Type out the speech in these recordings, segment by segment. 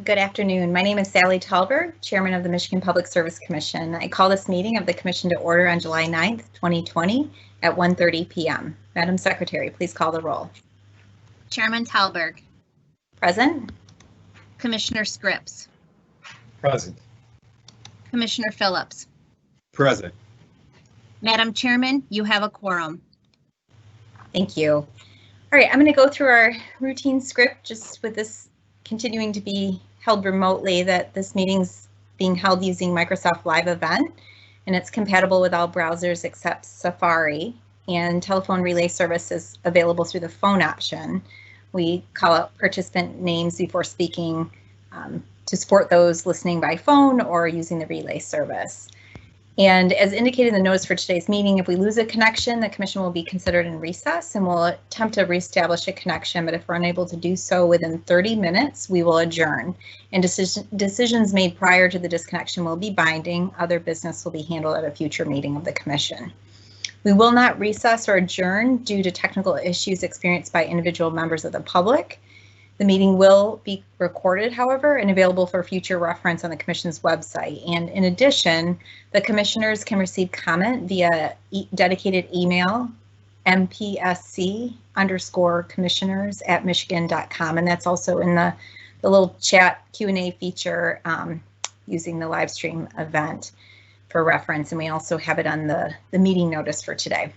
Good afternoon. My name is Sally Talberg, Chairman of the Michigan Public Service Commission. I call this meeting of the Commission to order on July 9th, 2020 at 1:30 p.m. Madam Secretary, please call the roll. Chairman Talberg. Present. Commissioner Scripps. Present. Commissioner Phillips. Present. Madam Chairman, you have a quorum. Thank you. All right, I'm going to go through our routine script just with this continuing to be held remotely, that this meeting's being held using Microsoft Live Event, and it's compatible with all browsers except Safari, and telephone relay service is available through the phone option. We call out participant names before speaking to support those listening by phone or using the relay service. And as indicated in the notice for today's meeting, if we lose a connection, the commission will be considered in recess and will attempt to reestablish a connection. But if we're unable to do so within 30 minutes, we will adjourn. And decisions made prior to the disconnection will be binding. Other business will be handled at a future meeting of the commission. We will not recess or adjourn due to technical issues experienced by individual members of the public. The meeting will be recorded, however, and available for future reference on the Commission's website. And in addition, the commissioners can receive comment via dedicated email, mpsc_commissioners@michigan.com. And that's also in the little chat Q&A feature using the live stream event for reference. And we also have it on the meeting notice for today.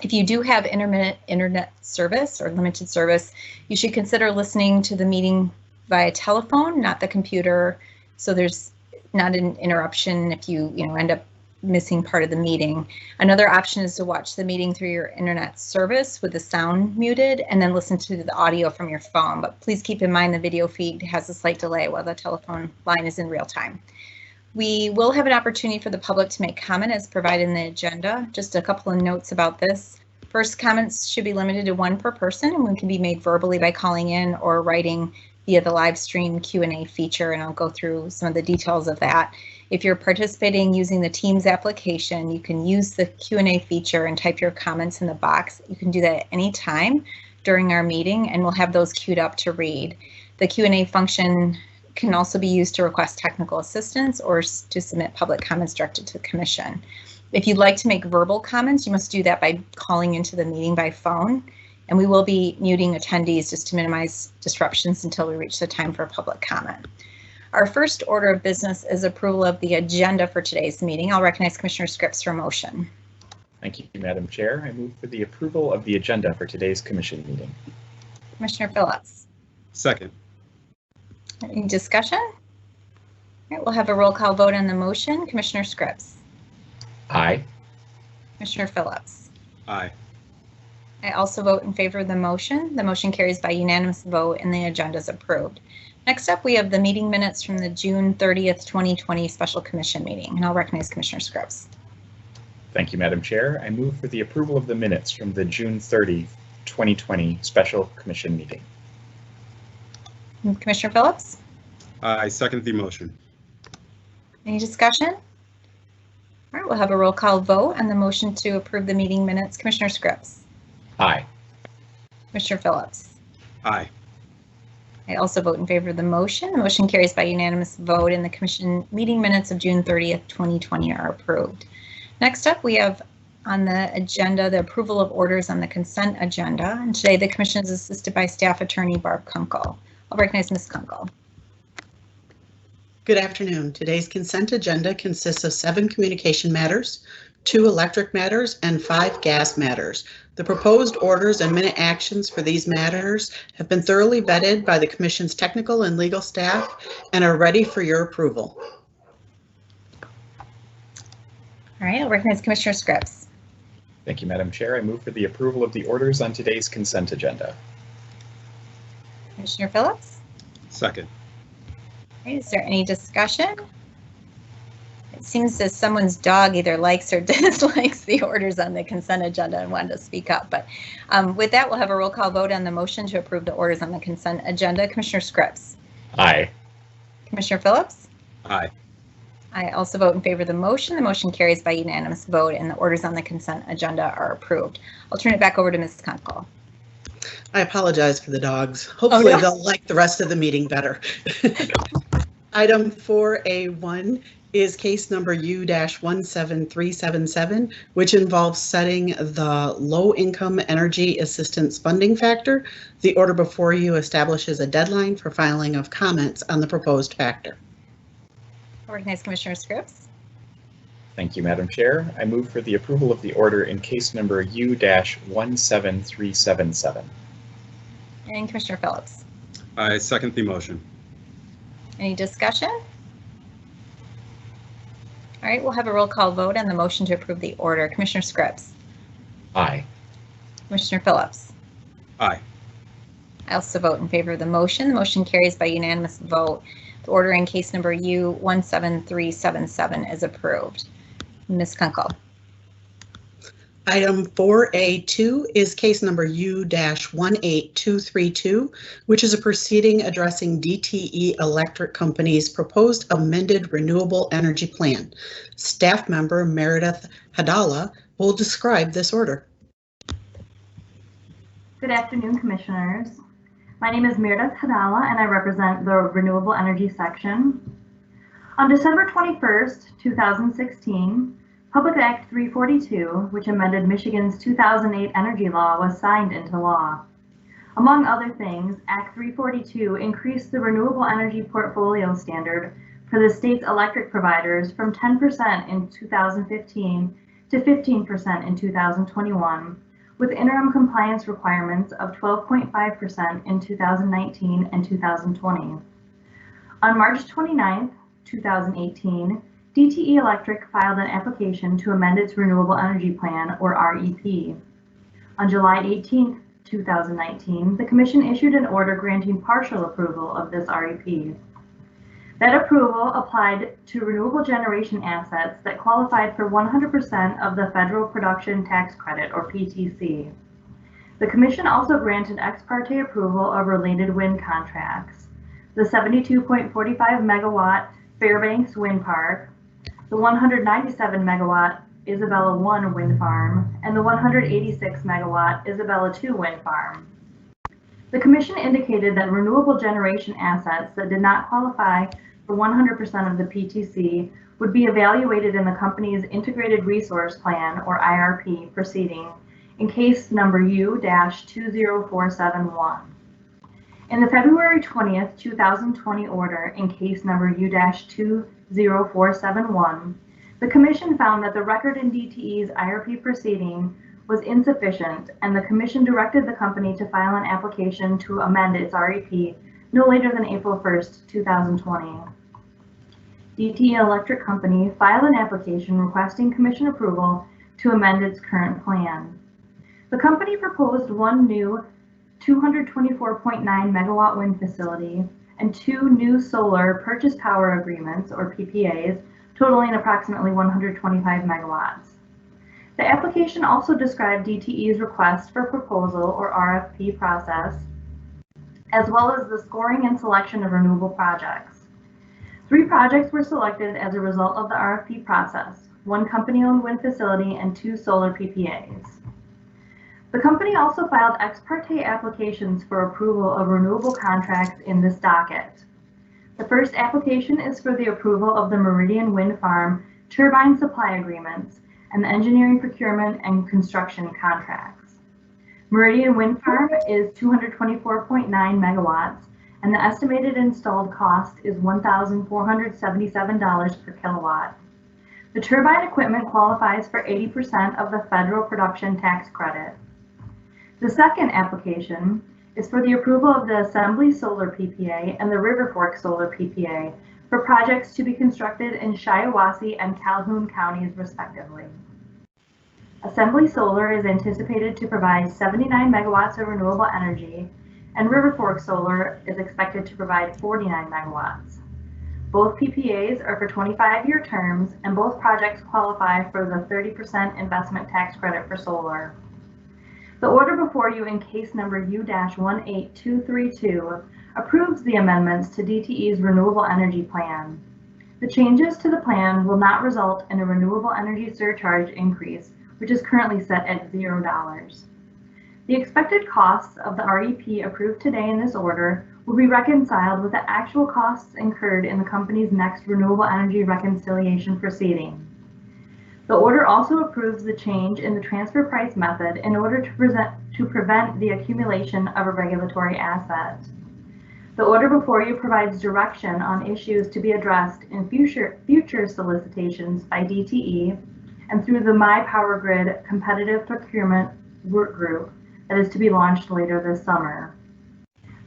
If you do have intermittent internet service or limited service, you should consider listening to the meeting via telephone, not the computer, so there's not an interruption if you end up missing part of the meeting. Another option is to watch the meeting through your internet service with the sound muted and then listen to the audio from your phone. But please keep in mind the video feed has a slight delay while the telephone line is in real time. We will have an opportunity for the public to make comment as provided in the agenda. Just a couple of notes about this. First, comments should be limited to one per person and one can be made verbally by calling in or writing via the live stream Q&A feature, and I'll go through some of the details of that. If you're participating using the Teams application, you can use the Q&A feature and type your comments in the box. You can do that at any time during our meeting and we'll have those queued up to read. The Q&A function can also be used to request technical assistance or to submit public comments directed to the commission. If you'd like to make verbal comments, you must do that by calling into the meeting by phone, and we will be muting attendees just to minimize disruptions until we reach the time for public comment. Our first order of business is approval of the agenda for today's meeting. I'll recognize Commissioner Scripps for a motion. Thank you, Madam Chair. I move for the approval of the agenda for today's commission meeting. Commissioner Phillips. Second. Any discussion? All right, we'll have a roll call vote on the motion. Commissioner Scripps. Aye. Commissioner Phillips. Aye. I also vote in favor of the motion. The motion carries by unanimous vote and the agenda is approved. Next up, we have the meeting minutes from the June 30th, 2020 Special Commission meeting, and I'll recognize Commissioner Scripps. Thank you, Madam Chair. I move for the approval of the minutes from the June 30th, 2020 Special Commission meeting. Commissioner Phillips. I second the motion. Any discussion? All right, we'll have a roll call vote on the motion to approve the meeting minutes. Commissioner Scripps. Aye. Commissioner Phillips. Aye. I also vote in favor of the motion. The motion carries by unanimous vote and the commission meeting minutes of June 30th, 2020 are approved. Next up, we have on the agenda the approval of orders on the consent agenda. And today the commission is assisted by Staff Attorney Barb Kunkel. I'll recognize Ms. Kunkel. Good afternoon. Today's consent agenda consists of 7 communication matters, 2 electric matters, and 5 gas matters. The proposed orders and minute actions for these matters have been thoroughly vetted by the Commission's technical and legal staff and are ready for your approval. All right, I'll recognize Commissioner Scripps. Thank you, Madam Chair. I move for the approval of the orders on today's consent agenda. Commissioner Phillips. Second. All right, is there any discussion? It seems as someone's dog either likes or dislikes the orders on the consent agenda and wanted to speak up. But with that, we'll have a roll call vote on the motion to approve the orders on the consent agenda. Commissioner Scripps. Aye. Commissioner Phillips. Aye. I also vote in favor of the motion. The motion carries by unanimous vote and the orders on the consent agenda are approved. I'll turn it back over to Ms. Kunkel. I apologize for the dogs. Hopefully no. they'll like the rest of the meeting better. Item 4A1 is case number U-17377, which involves setting the low-income energy assistance funding factor. The order before you establishes a deadline for filing of comments on the proposed factor. I recognize Commissioner Scripps. Thank you, Madam Chair. I move for the approval of the order in case number U-17377. And Commissioner Phillips. I second the motion. Any discussion? All right, we'll have a roll call vote on the motion to approve the order. Commissioner Scripps. Aye. Commissioner Phillips. Aye. I also vote in favor of the motion. The motion carries by unanimous vote. The order in case number U-17377 is approved. Ms. Kunkel. Item 4A2 is case number U-18232, which is a proceeding addressing DTE Electric Company's proposed amended renewable energy plan. Staff member Meredith Hadala will describe this order. Good afternoon, Commissioners. My name is Meredith Hadala, and I represent the Renewable Energy Section. On December 21st, 2016, Public Act 342, which amended Michigan's 2008 energy law, was signed into law. Among other things, Act 342 increased the renewable energy portfolio standard for the state's electric providers from 10% in 2015 to 15% in 2021, with interim compliance requirements of 12.5% in 2019 and 2020. On March 29, 2018, DTE Electric filed an application to amend its Renewable Energy Plan, or REP. On July 18, 2019, the Commission issued an order granting partial approval of this REP. That approval applied to renewable generation assets that qualified for 100% of the Federal Production Tax Credit, or PTC. The Commission also granted ex parte approval of related wind contracts: the 72.45 megawatt Fairbanks Wind Park, the 197 megawatt Isabella 1 wind farm, and the 186 megawatt Isabella 2 wind farm. The Commission indicated that renewable generation assets that did not qualify for 100% of the PTC would be evaluated in the company's Integrated Resource Plan, or IRP, proceeding in case number U-20471. In the February 20th, 2020 order in case number U-20471, the Commission found that the record in DTE's IRP proceeding was insufficient, and the Commission directed the company to file an application to amend its REP no later than April 1st, 2020. DTE Electric Company filed an application requesting Commission approval to amend its current plan. The company proposed one new 224.9 megawatt wind facility and two new solar purchase power agreements, or PPAs, totaling approximately 125 megawatts. The application also described DTE's request for proposal, or RFP, process, as well as the scoring and selection of renewable projects. 3 projects were selected as a result of the RFP process: 1 company-owned wind facility and 2 solar PPAs. The company also filed ex parte applications for approval of renewable contracts in this docket. The first application is for the approval of the Meridian Wind Farm turbine supply agreements and the engineering, procurement, and construction contracts. Meridian Wind Farm is 224.9 megawatts, and the estimated installed cost is $1,477 per kilowatt. The turbine equipment qualifies for 80% of the Federal Production Tax Credit. The second application is for the approval of the Assembly Solar PPA and the River Fork Solar PPA for projects to be constructed in Shiawassee and Calhoun counties, respectively. Assembly Solar is anticipated to provide 79 megawatts of renewable energy, and River Fork Solar is expected to provide 49 megawatts. Both PPAs are for 25-year terms, and both projects qualify for the 30% investment tax credit for solar. The order before you in case number U-18232 approves the amendments to DTE's Renewable Energy Plan. The changes to the plan will not result in a renewable energy surcharge increase, which is currently set at $0. The expected costs of the REP approved today in this order will be reconciled with the actual costs incurred in the company's next renewable energy reconciliation proceeding. The order also approves the change in the transfer price method in order to prevent the accumulation of a regulatory asset. The order before you provides direction on issues to be addressed in future solicitations by DTE and through the My Power Grid competitive procurement work group that is to be launched later this summer.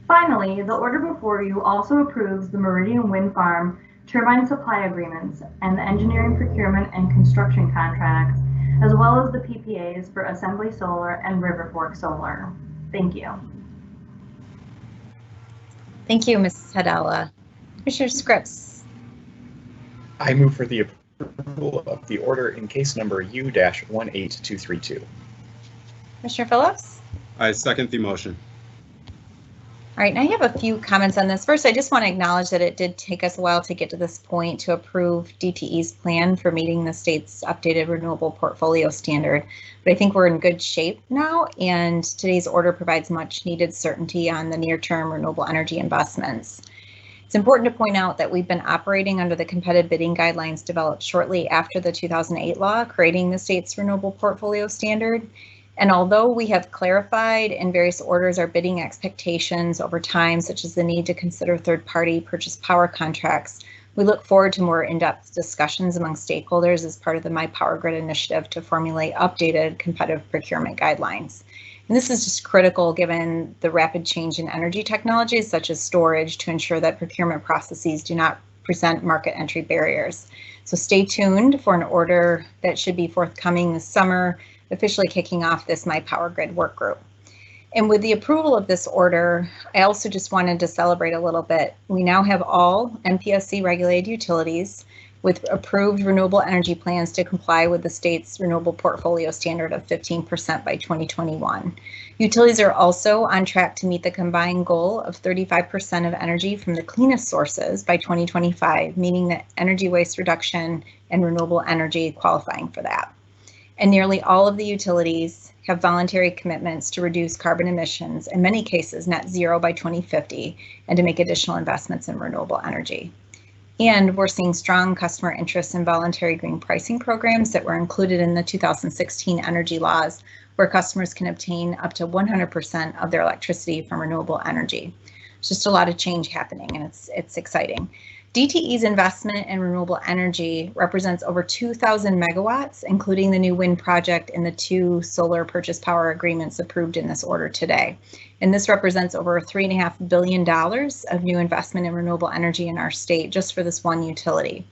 Finally, the order before you also approves the Meridian Wind Farm turbine supply agreements and the engineering, procurement, and construction contracts, as well as the PPAs for Assembly Solar and River Fork Solar. Thank you. Thank you, Ms. Hadala. Commissioner Scripps. I move for the approval of the order in case number U-18232. Commissioner Phillips. I second the motion. All right, and I have a few comments on this. First, I just want to acknowledge that it did take us a while to get to this point to approve DTE's plan for meeting the state's updated renewable portfolio standard. But I think we're in good shape now, and today's order provides much needed certainty on the near-term renewable energy investments. It's important to point out that we've been operating under the competitive bidding guidelines developed shortly after the 2008 law, creating the state's renewable portfolio standard. And although we have clarified in various orders our bidding expectations over time, such as the need to consider third-party purchase power contracts, we look forward to more in-depth discussions among stakeholders as part of the My Power Grid initiative to formulate updated competitive procurement guidelines. And this is just critical given the rapid change in energy technologies such as storage to ensure that procurement processes do not present market entry barriers. So stay tuned for an order that should be forthcoming this summer, officially kicking off this My Power Grid work group. And with the approval of this order, I also just wanted to celebrate a little bit. We now have all MPSC regulated utilities with approved renewable energy plans to comply with the state's renewable portfolio standard of 15% by 2021. Utilities are also on track to meet the combined goal of 35% of energy from the cleanest sources by 2025, meaning that energy waste reduction and renewable energy qualifying for that. And nearly all of the utilities have voluntary commitments to reduce carbon emissions, in many cases net zero by 2050, and to make additional investments in renewable energy. And we're seeing strong customer interest in voluntary green pricing programs that were included in the 2016 energy laws, where customers can obtain up to 100% of their electricity from renewable energy. It's just a lot of change happening, and it's exciting. DTE's investment in renewable energy represents over 2,000 megawatts, including the new wind project and the 2 solar purchase power agreements approved in this order today. And this represents over $3.5 billion of new investment in renewable energy in our state just for this one utility.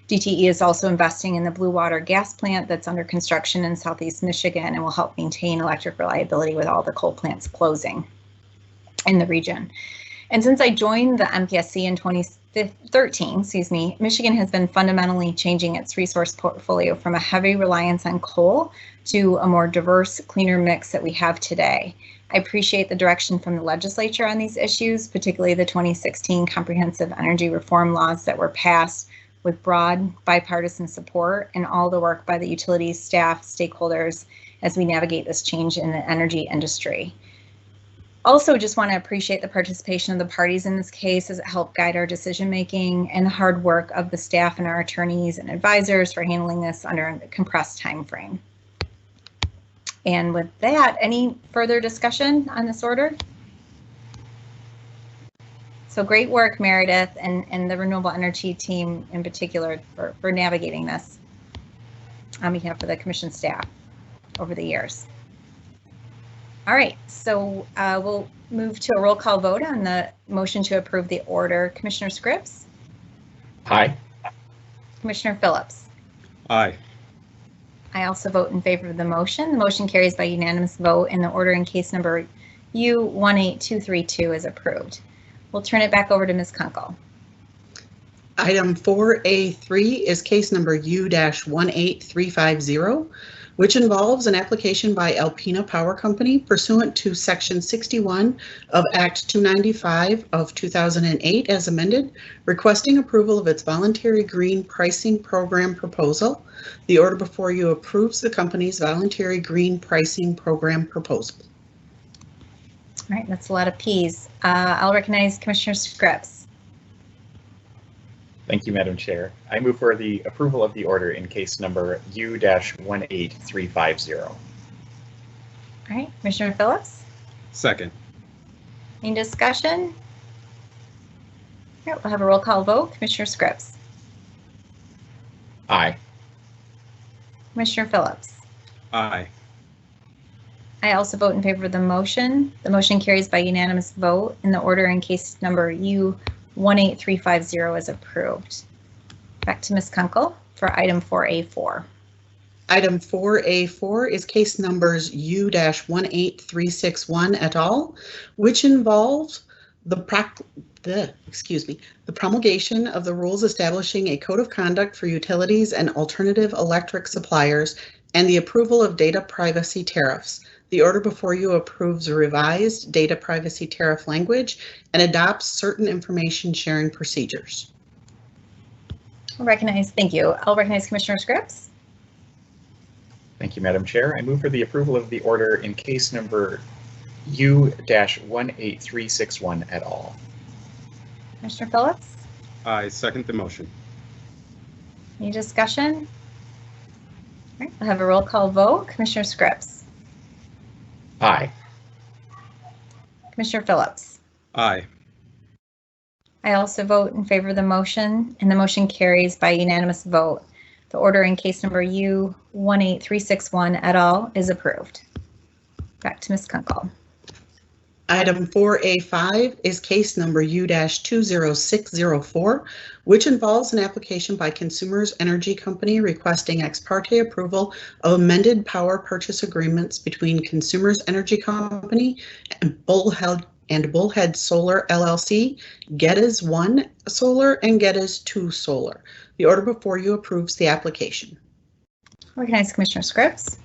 DTE is also investing in the Blue Water gas plant that's under construction in Southeast Michigan and will help maintain electric reliability with all the coal plants closing in the region. And since I joined the MPSC in 2013, Michigan has been fundamentally changing its resource portfolio from a heavy reliance on coal to a more diverse, cleaner mix that we have today. I appreciate the direction from the legislature on these issues, particularly the 2016 comprehensive energy reform laws that were passed with broad bipartisan support, and all the work by the utilities, staff, stakeholders as we navigate this change in the energy industry. Also, just want to appreciate the participation of the parties in this case as it helped guide our decision making, and the hard work of the staff and our attorneys and advisors for handling this under a compressed time frame. And with that, any further discussion on this order? So great work, Meredith, and the renewable energy team in particular for navigating this on behalf of the commission staff over the years. All right, so we'll move to a roll call vote on the motion to approve the order. Commissioner Scripps? Aye. Commissioner Phillips? Aye. I also vote in favor of the motion. The motion carries by unanimous vote, and the order in case number U18232 is approved. We'll turn it back over to Ms. Kunkel. Item 4A3 is case number U-18350, which involves an application by Alpena Power Company pursuant to Section 61 of Act 295 of 2008 as amended, requesting approval of its voluntary green pricing program proposal. The order before you approves the company's voluntary green pricing program proposal. All right, that's a lot of P's. I'll recognize Commissioner Scripps. Thank you, Madam Chair. I move for the approval of the order in case number U-18350. All right, Commissioner Phillips. Second. Any discussion? All right, we'll have a roll call vote. Commissioner Scripps. Aye. Commissioner Phillips. Aye. I also vote in favor of the motion. The motion carries by unanimous vote, and the order in case number U-18350 is approved. Back to Ms. Kunkel for item 4A4. Item 4A4 is case numbers U-18361 et al., which involves the promulgation of the rules establishing a code of conduct for utilities and alternative electric suppliers and the approval of data privacy tariffs. The order before you approves a revised data privacy tariff language and adopts certain information sharing procedures. Thank you. I'll recognize Commissioner Scripps. Thank you, Madam Chair. I move for the approval of the order in case number U-18361 et al. Commissioner Phillips. I second the motion. Any discussion? All right, we'll have a roll call vote. Commissioner Scripps. Aye. Commissioner Phillips. Aye. I also vote in favor of the motion, and the motion carries by unanimous vote. The order in case number U-18361 et al. Is approved. Back to Ms. Kunkel. Item 4A5 is case number U-20604, which involves an application by Consumers Energy Company requesting ex parte approval of amended power purchase agreements between Consumers Energy Company and Bullhead Solar LLC, Geddes 1 Solar, and Geddes 2 Solar. The order before you approves the application. Recognize Commissioner Scripps.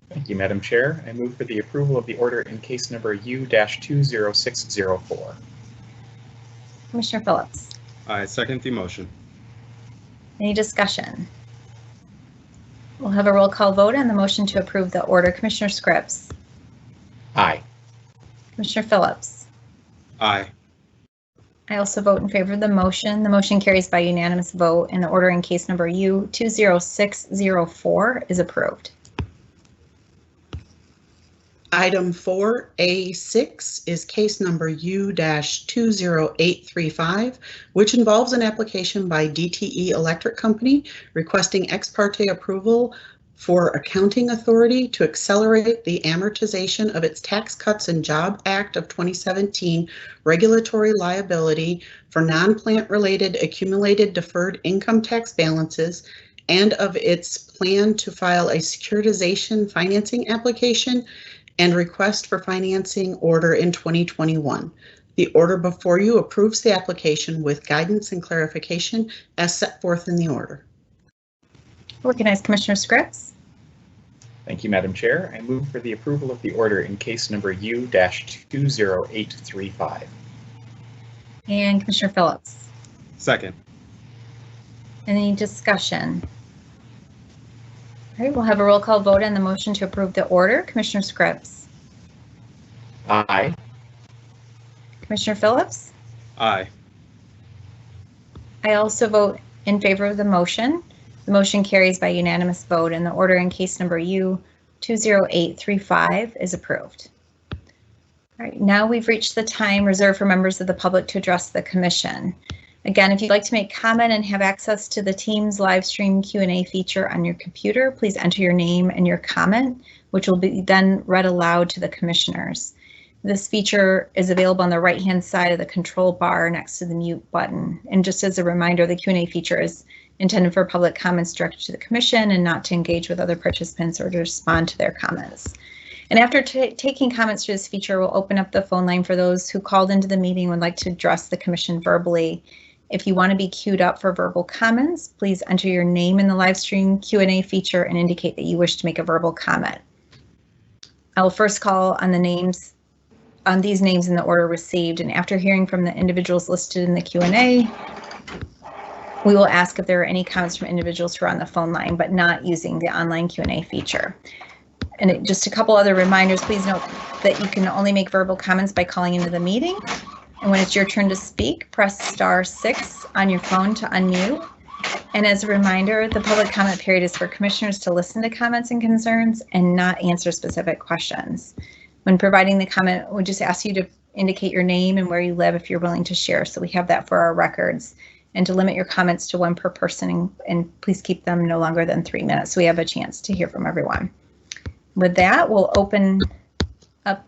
Thank you, Madam Chair. I move for the approval of the order in case number U-20604. Commissioner Phillips. I second the motion. Any discussion? We'll have a roll call vote on the motion to approve the order. Commissioner Scripps. Aye. Commissioner Phillips. Aye. I also vote in favor of the motion. The motion carries by unanimous vote, and the order in case number U-20604 is approved. Item 4A6 is case number U-20835, which involves an application by DTE Electric Company requesting ex parte approval for accounting authority to accelerate the amortization of its Tax Cuts and Job Act of 2017 regulatory liability for non-plant related accumulated deferred income tax balances and of its plan to file a securitization financing application and request for financing order in 2021. The order before you approves the application with guidance and clarification as set forth in the order. Recognize Commissioner Scripps. Thank you, Madam Chair. I move for the approval of the order in case number U-20835. And Commissioner Phillips. Second. Any discussion? All right, we'll have a roll call vote on the motion to approve the order. Commissioner Scripps. Aye. Commissioner Phillips. Aye. I also vote in favor of the motion. The motion carries by unanimous vote, and the order in case number U-20835 is approved. All right, now we've reached the time reserved for members of the public to address the commission. Again, if you'd like to make comment and have access to the Teams live stream Q&A feature on your computer, please enter your name and your comment, which will be then read aloud to the commissioners. This feature is available on the right-hand side of the control bar next to the mute button. And just as a reminder, the Q&A feature is intended for public comments directed to the commission and not to engage with other participants or to respond to their comments. And after taking comments through this feature, we'll open up the phone line for those who called into the meeting and would like to address the commission verbally. If you want to be queued up for verbal comments, please enter your name in the live stream Q&A feature and indicate that you wish to make a verbal comment. I will first call on these names in the order received, and after hearing from the individuals listed in the Q&A, we will ask if there are any comments from individuals who are on the phone line but not using the online Q&A feature. And just a couple other reminders, please note that you can only make verbal comments by calling into the meeting. And when it's your turn to speak, press *6 on your phone to unmute. And as a reminder, the public comment period is for commissioners to listen to comments and concerns and not answer specific questions. When providing the comment, we'll just ask you to indicate your name and where you live if you're willing to share, so we have that for our records, and to limit your comments to 1 per person, and please keep them no longer than 3 minutes so we have a chance to hear from everyone. With that, we'll open up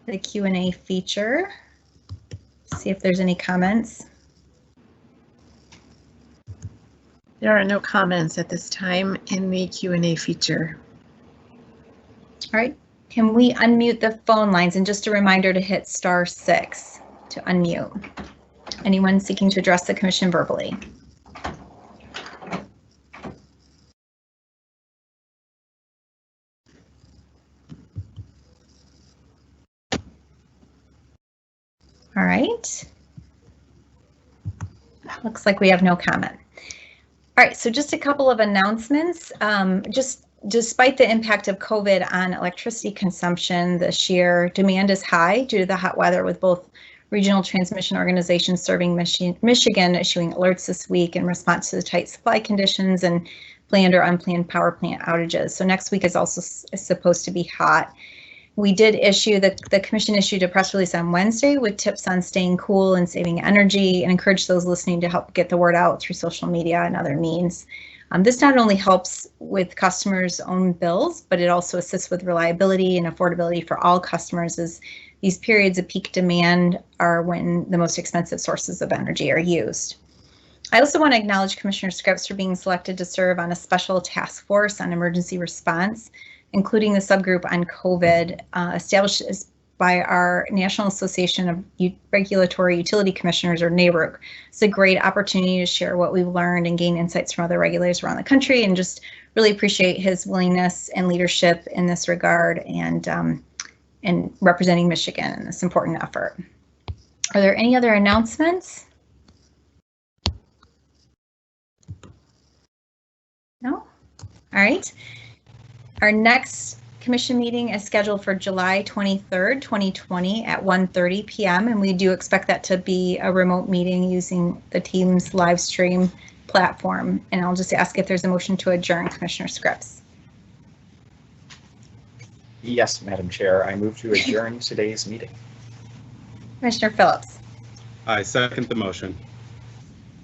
the Q&A feature, see if there's any comments. There are no comments at this time in the Q&A feature. All right, can we unmute the phone lines? And just a reminder to hit *6 to unmute. Anyone seeking to address the commission verbally? All right. Looks like we have no comment. All right, so just a couple of announcements. Despite the impact of COVID on electricity consumption this year, demand is high due to the hot weather, with both regional transmission organizations serving Michigan issuing alerts this week in response to the tight supply conditions and planned or unplanned power plant outages. So next week is also supposed to be hot. We did issue, the commission issued a press release on Wednesday with tips on staying cool and saving energy, and encourage those listening to help get the word out through social media and other means. This not only helps with customers' own bills, but it also assists with reliability and affordability for all customers, as these periods of peak demand are when the most expensive sources of energy are used. I also want to acknowledge Commissioner Scripps for being selected to serve on a special task force on emergency response, including the subgroup on COVID, established by our National Association of Regulatory Utility Commissioners, or NARUC. It's a great opportunity to share what we've learned and gain insights from other regulators around the country, and just really appreciate his willingness and leadership in this regard, and representing Michigan in this important effort. Are there any other announcements? No? All right. Our next commission meeting is scheduled for July 23rd, 2020 at 1:30 p.m. and we do expect that to be a remote meeting using the Teams live stream platform. And I'll just ask if there's a motion to adjourn, Commissioner Scripps. Yes, Madam Chair, I move to adjourn today's meeting. Commissioner Phillips. I second the motion.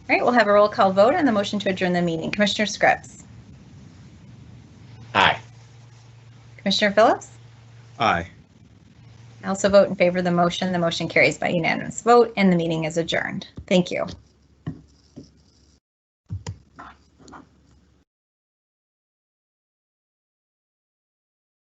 All right, we'll have a roll call vote on the motion to adjourn the meeting. Commissioner Scripps. Aye. Commissioner Phillips. Aye. I also vote in favor of the motion. The motion carries by unanimous vote and the meeting is adjourned. Thank you.